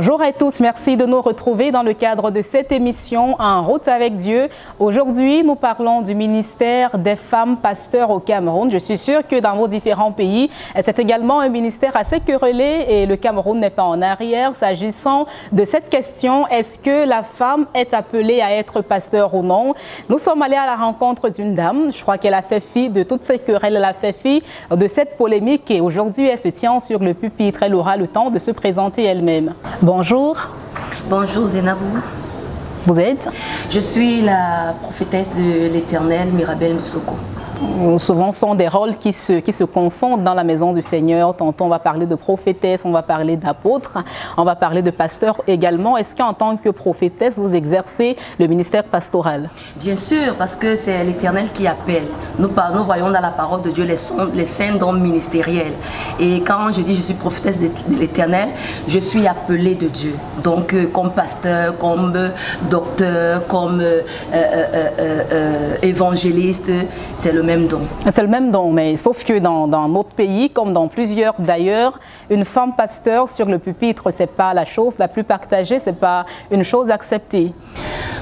Bonjour à tous, merci de nous retrouver dans le cadre de cette émission En route avec Dieu. Aujourd'hui, nous parlons du ministère des femmes pasteurs au Cameroun. Je suis sûre que dans vos différents pays, c'est également un ministère assez querellé et le Cameroun n'est pas en arrière. S'agissant de cette question, est-ce que la femme est appelée à être pasteur ou non? Nous sommes allés à la rencontre d'une dame. Je crois qu'elle a fait fi de toutes ces querelles, elle a fait fi de cette polémique et aujourd'hui, elle se tient sur le pupitre. Elle aura le temps de se présenter elle-même. Bonjour. Bonjour Zénabou. Vous êtes? Je suis la prophétesse de l'Éternel, Mirabel Msoko. Souvent, ce sont des rôles qui se confondent dans la maison du Seigneur. Tantôt, on va parler de prophétesse, on va parler d'apôtre, on va parler de pasteur également. Est-ce qu'en tant que prophétesse, vous exercez le ministère pastoral? Bien sûr, parce que c'est l'Éternel qui appelle. Nous voyons dans la parole de Dieu les saints dons ministériels. Et quand je dis je suis prophétesse de l'Éternel, je suis appelée de Dieu. Donc, comme pasteur, comme docteur, comme évangéliste, c'est le même don. C'est le même don, mais sauf que dans notre pays, comme dans plusieurs d'ailleurs, une femme pasteur sur le pupitre, c'est pas la chose la plus partagée, c'est pas une chose acceptée.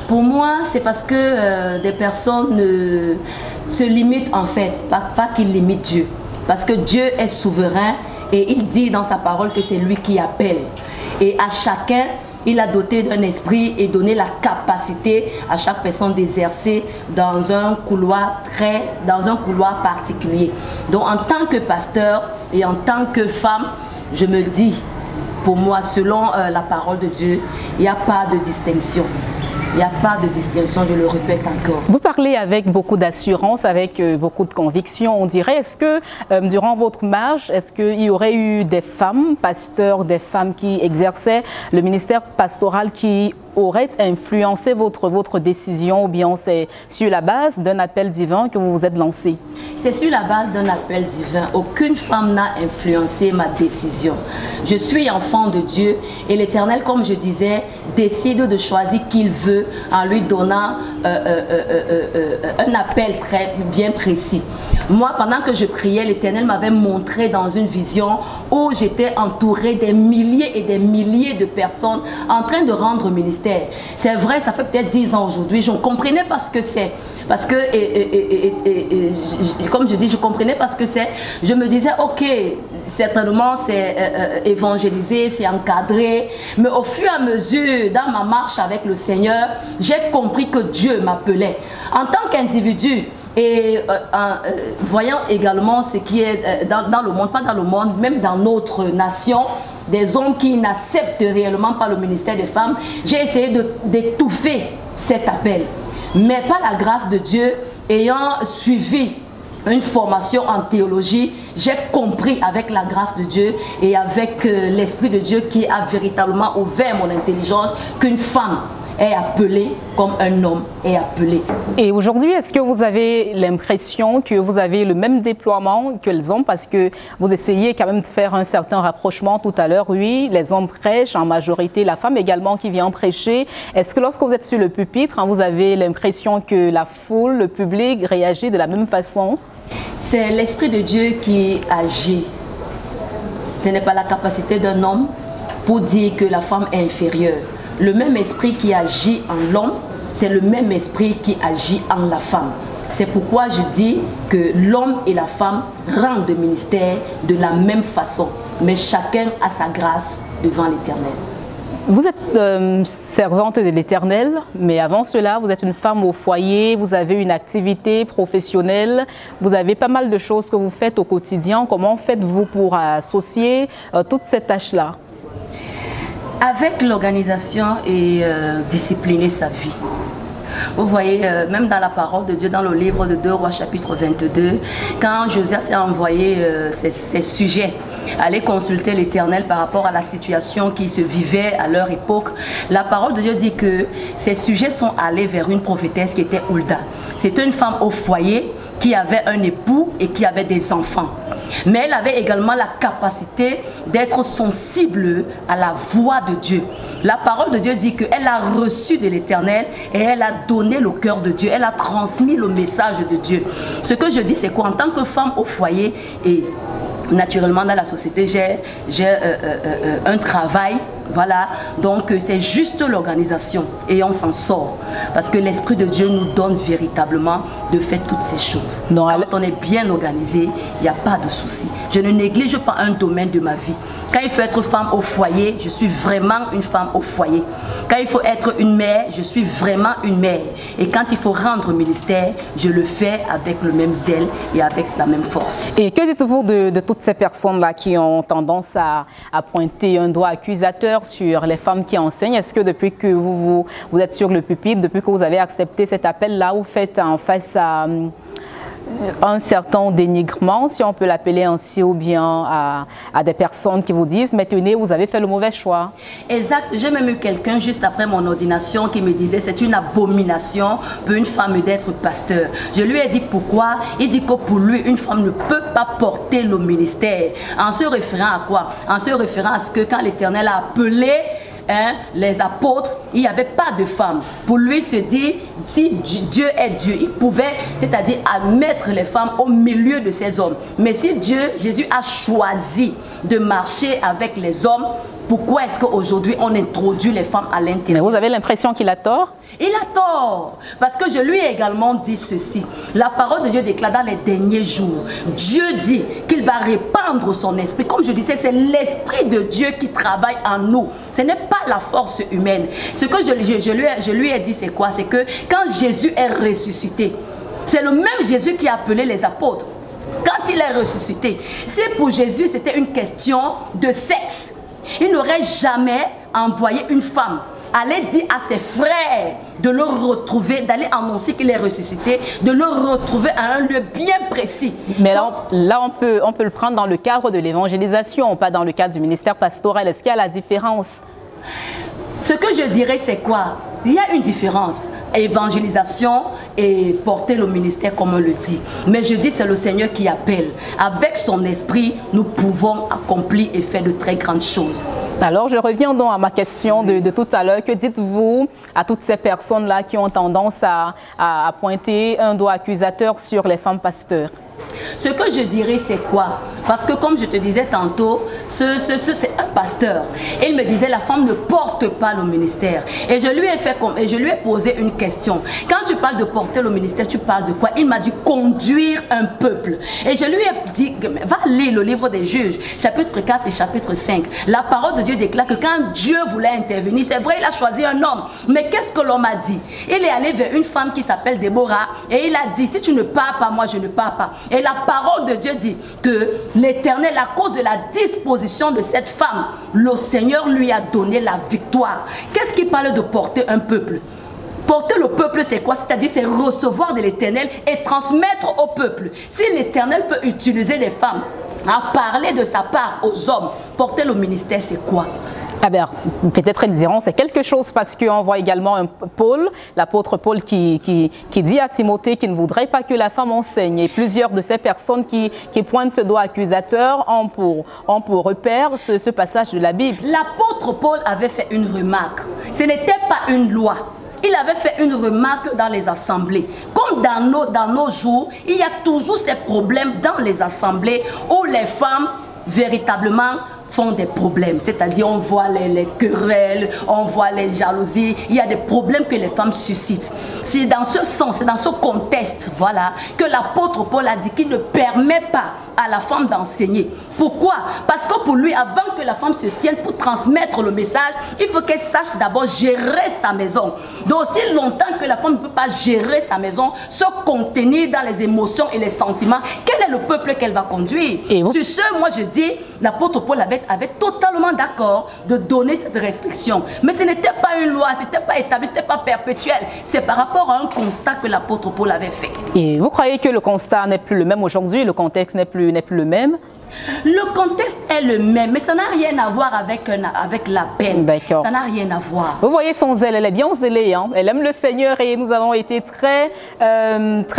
Pour moi, c'est parce que des personnes se limitent en fait, pas qu'ils limitent Dieu. Parce que Dieu est souverain et il dit dans sa parole que c'est lui qui appelle. Et à chacun, il a doté d'un esprit et donné la capacité à chaque personne d'exercer dans un couloir particulier. Donc en tant que pasteur et en tant que femme, je me dis, pour moi, selon la parole de Dieu, il n'y a pas de distinction. Il n'y a pas de distinction, je le répète encore. Vous parlez avec beaucoup d'assurance, avec beaucoup de conviction, on dirait. Est-ce que durant votre marche, est-ce qu'il y aurait eu des femmes pasteurs, des femmes qui exerçaient le ministère pastoral qui aurait influencé votre décision ou bien c'est sur la base d'un appel divin que vous vous êtes lancé? C'est sur la base d'un appel divin. Aucune femme n'a influencé ma décision. Je suis enfant de Dieu et l'Éternel, comme je disais, décide de choisir qui il veut en lui donnant un appel très bien précis. Moi, pendant que je priais, l'Éternel m'avait montré dans une vision où j'étais entourée des milliers et des milliers de personnes en train de rendre ministère. C'est vrai, ça fait peut-être 10 ans aujourd'hui, je ne comprenais pas ce que c'est. Parce que, comme je dis, je comprenais pas ce que c'est. Je me disais, ok, certainement c'est évangélisé, c'est encadré. Mais au fur et à mesure, dans ma marche avec le Seigneur, j'ai compris que Dieu m'appelait. En tant qu'individu, et voyant également ce qui est dans le monde, pas dans le monde, même dans notre nation, des hommes qui n'acceptent réellement pas le ministère des femmes, j'ai essayé d'étouffer cet appel. Mais par la grâce de Dieu, ayant suivi une formation en théologie, j'ai compris avec la grâce de Dieu et avec l'Esprit de Dieu qui a véritablement ouvert mon intelligence qu'une femme est appelée comme un homme est appelé. Et aujourd'hui, est-ce que vous avez l'impression que vous avez le même déploiement que les hommes? Parce que vous essayez quand même de faire un certain rapprochement tout à l'heure. Oui, les hommes prêchent, en majorité la femme également qui vient prêcher. Est-ce que lorsque vous êtes sur le pupitre, vous avez l'impression que la foule, le public réagit de la même façon? C'est l'Esprit de Dieu qui agit. Ce n'est pas la capacité d'un homme pour dire que la femme est inférieure. Le même esprit qui agit en l'homme, c'est le même esprit qui agit en la femme. C'est pourquoi je dis que l'homme et la femme rendent le ministère de la même façon. Mais chacun a sa grâce devant l'Éternel. Vous êtes servante de l'Éternel, mais avant cela, vous êtes une femme au foyer, vous avez une activité professionnelle, vous avez pas mal de choses que vous faites au quotidien. Comment faites-vous pour associer toutes ces tâches-là? Avec l'organisation et discipliner sa vie. Vous voyez, même dans la parole de Dieu, dans le livre de 2 Rois chapitre 22, quand Josias s'est envoyé ses sujets, aller consulter l'Éternel par rapport à la situation qui se vivait à leur époque, la parole de Dieu dit que ces sujets sont allés vers une prophétesse qui était Hulda. C'était une femme au foyer qui avait un époux et qui avait des enfants. Mais elle avait également la capacité d'être sensible à la voix de Dieu. La parole de Dieu dit qu'elle a reçu de l'Éternel et elle a donné le cœur de Dieu. Elle a transmis le message de Dieu. Ce que je dis, c'est qu'en tant que femme au foyer et naturellement dans la société, j'ai un travail Voilà, donc c'est juste l'organisation et on s'en sort. Parce que l'Esprit de Dieu nous donne véritablement de faire toutes ces choses. Donc, quand on est bien organisé, il n'y a pas de souci. Je ne néglige pas un domaine de ma vie. Quand il faut être femme au foyer, je suis vraiment une femme au foyer. Quand il faut être une mère, je suis vraiment une mère. Et quand il faut rendre ministère, je le fais avec le même zèle et avec la même force. Et que dites-vous de toutes ces personnes-là qui ont tendance à pointer un doigt accusateur sur les femmes qui enseignent? Est-ce que depuis que vous êtes sur le pupitre, depuis que vous avez accepté cet appel-là, vous faites en face à un certain dénigrement, si on peut l'appeler ainsi, ou bien à des personnes qui vous disent « mais tenez, vous avez fait le mauvais choix ». Exact. J'ai même eu quelqu'un juste après mon ordination qui me disait « c'est une abomination pour une femme d'être pasteur ». Je lui ai dit pourquoi. Il dit que pour lui, une femme ne peut pas porter le ministère. En se référant à quoi? En se référant à ce que quand l'Éternel a appelé les apôtres, il n'y avait pas de femmes. Pour lui, se dit, si Dieu est Dieu, il pouvait, c'est-à-dire mettre les femmes au milieu de ces hommes. Mais si Jésus a choisi de marcher avec les hommes, pourquoi est-ce qu'aujourd'hui on introduit les femmes à l'intérieur? Mais vous avez l'impression qu'il a tort? Il a tort. Parce que je lui ai également dit ceci. La parole de Dieu déclare dans les derniers jours. Dieu dit qu'il va répandre son esprit. Comme je disais, c'est l'esprit de Dieu qui travaille en nous. Ce n'est pas la force humaine. Ce que je lui ai dit, c'est quoi? C'est que quand Jésus est ressuscité, c'est le même Jésus qui a appelé les apôtres. Quand il est ressuscité, si pour Jésus c'était une question de sexe, il n'aurait jamais envoyé une femme aller dire à ses frères de le retrouver, d'aller annoncer qu'il est ressuscité, de le retrouver à un lieu bien précis. Mais là on peut le prendre dans le cadre de l'évangélisation, pas dans le cadre du ministère pastoral. Est-ce qu'il y a la différence? Ce que je dirais, c'est quoi? Il y a une différence. Évangélisation et porter le ministère comme on le dit. Mais je dis c'est le Seigneur qui appelle. Avec son esprit, nous pouvons accomplir et faire de très grandes choses. Alors je reviens donc à ma question de tout à l'heure. Que dites-vous à toutes ces personnes-là qui ont tendance à pointer un doigt accusateur sur les femmes pasteurs? Ce que je dirais, c'est quoi? Parce que comme je te disais tantôt, c'est un pasteur. Et il me disait, la femme ne porte pas le ministère. Et je lui ai posé une question. Quand tu parles de porter le ministère, tu parles de quoi? Il m'a dit conduire un peuple. Et je lui ai dit, va lire le livre des Juges, chapitre 4 et chapitre 5. La parole de Dieu déclare que quand Dieu voulait intervenir, c'est vrai, il a choisi un homme. Mais qu'est-ce que l'homme a dit? Il est allé vers une femme qui s'appelle Déborah et il a dit, si tu ne pars pas, moi je ne pars pas. Et la parole de Dieu dit que l'Éternel, à cause de la disposition de cette femme, le Seigneur lui a donné la victoire. Qu'est-ce qui parle de porter un peuple? Porter le peuple, c'est quoi? C'est-à-dire, c'est recevoir de l'Éternel et transmettre au peuple. Si l'Éternel peut utiliser les femmes à parler de sa part aux hommes, porter le ministère, c'est quoi? Ah ben, peut-être ils diront c'est quelque chose parce qu'on voit également un Paul, l'apôtre Paul qui dit à Timothée qu'il ne voudrait pas que la femme enseigne. Et plusieurs de ces personnes qui pointent ce doigt accusateur ont pour repère ce passage de la Bible. L'apôtre Paul avait fait une remarque. Ce n'était pas une loi. Il avait fait une remarque dans les assemblées. Comme dans nos jours, il y a toujours ces problèmes dans les assemblées où les femmes véritablement font des problèmes, c'est-à-dire on voit les querelles, on voit les jalousies, il y a des problèmes que les femmes suscitent. C'est dans ce sens, c'est dans ce contexte, voilà, que l'apôtre Paul a dit qu'il ne permet pas à la femme d'enseigner. Pourquoi? Parce que pour lui, avant que la femme se tienne pour transmettre le message, il faut qu'elle sache d'abord gérer sa maison. Donc aussi longtemps que la femme ne peut pas gérer sa maison, se contenir dans les émotions et les sentiments, quel est le peuple qu'elle va conduire? Sur ce, moi je dis, l'apôtre Paul avait totalement d'accord de donner cette restriction. Mais ce n'était pas une loi, ce n'était pas établi, ce n'était pas perpétuel. C'est par rapport à un constat que l'apôtre Paul avait fait. Et vous croyez que le constat n'est plus le même aujourd'hui, le contexte n'est plus le même? Le contexte est le même, mais ça n'a rien à voir avec la peine. Ça n'a rien à voir. Vous voyez son zèle, elle est bien zélée, hein? Elle aime le Seigneur et nous avons été très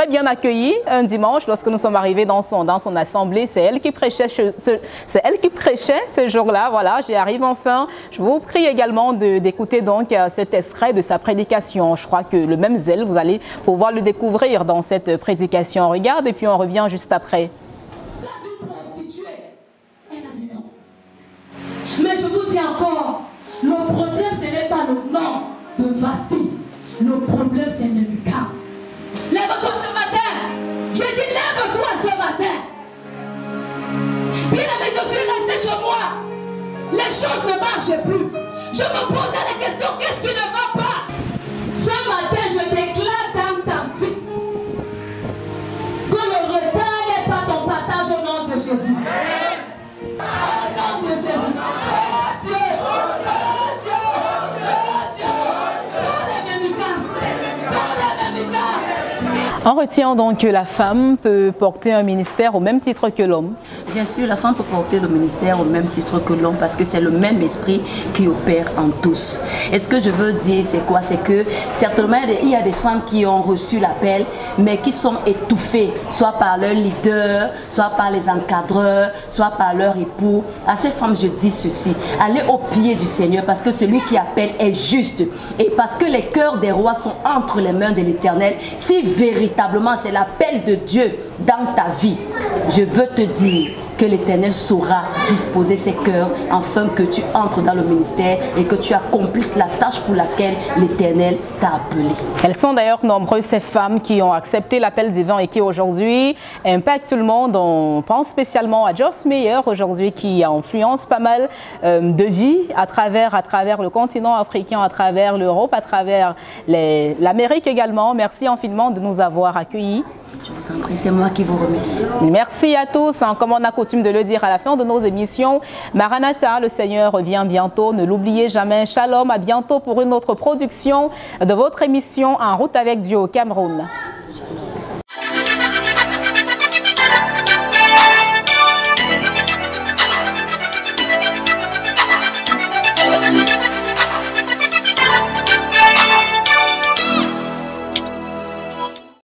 bien accueillis un dimanche lorsque nous sommes arrivés dans son assemblée. C'est elle qui prêchait ce jour-là. Voilà, j'y arrive enfin. Je vous prie également d'écouter donc cet extrait de sa prédication. Je crois que le même zèle, vous allez pouvoir le découvrir dans cette prédication. On regarde et puis on revient juste après. Mais je vous dis encore, Le problème, ce n'est pas le nom de Vasti. Le problème, c'est Memika. Lève-toi ce matin. Je dis lève-toi ce matin. Bien aimé, je suis resté chez moi. Les choses ne marchent plus. Je me posais la question, qu'est-ce qui ne va pas? Ce matin, je déclare dans ta vie que le retard n'est pas ton partage au nom de Jésus. Au nom de Jésus. Oh Dieu, oh Dieu, oh Dieu. Dans les Memika, dans les Memika. On retient donc que la femme peut porter un ministère au même titre que l'homme. Bien sûr, la femme peut porter le ministère au même titre que l'homme parce que c'est le même esprit qui opère en tous. Et ce que je veux dire, c'est quoi? C'est que certainement, il y a des femmes qui ont reçu l'appel, mais qui sont étouffées, soit par leur leader, soit par les encadreurs, soit par leur époux. À ces femmes, je dis ceci, allez au pied du Seigneur parce que celui qui appelle est juste. Et parce que les cœurs des rois sont entre les mains de l'Éternel, si véritablement c'est l'appel de Dieu dans ta vie, je veux te dire que l'Éternel saura disposer ses cœurs afin que tu entres dans le ministère et que tu accomplisses la tâche pour laquelle l'Éternel t'a appelé. Elles sont d'ailleurs nombreuses ces femmes qui ont accepté l'appel divin et qui aujourd'hui impactent tout le monde. On pense spécialement à Joyce Meyer aujourd'hui qui influence pas mal de vies à travers le continent africain, à travers l'Europe, à travers l'Amérique également. Merci infiniment de nous avoir accueillis. Je vous en prie, c'est moi qui vous remercie. Merci à tous. Comme on a coutume de le dire à la fin de nos émissions, Maranatha, le Seigneur revient bientôt. Ne l'oubliez jamais. Shalom, à bientôt pour une autre production de votre émission En route avec Dieu au Cameroun.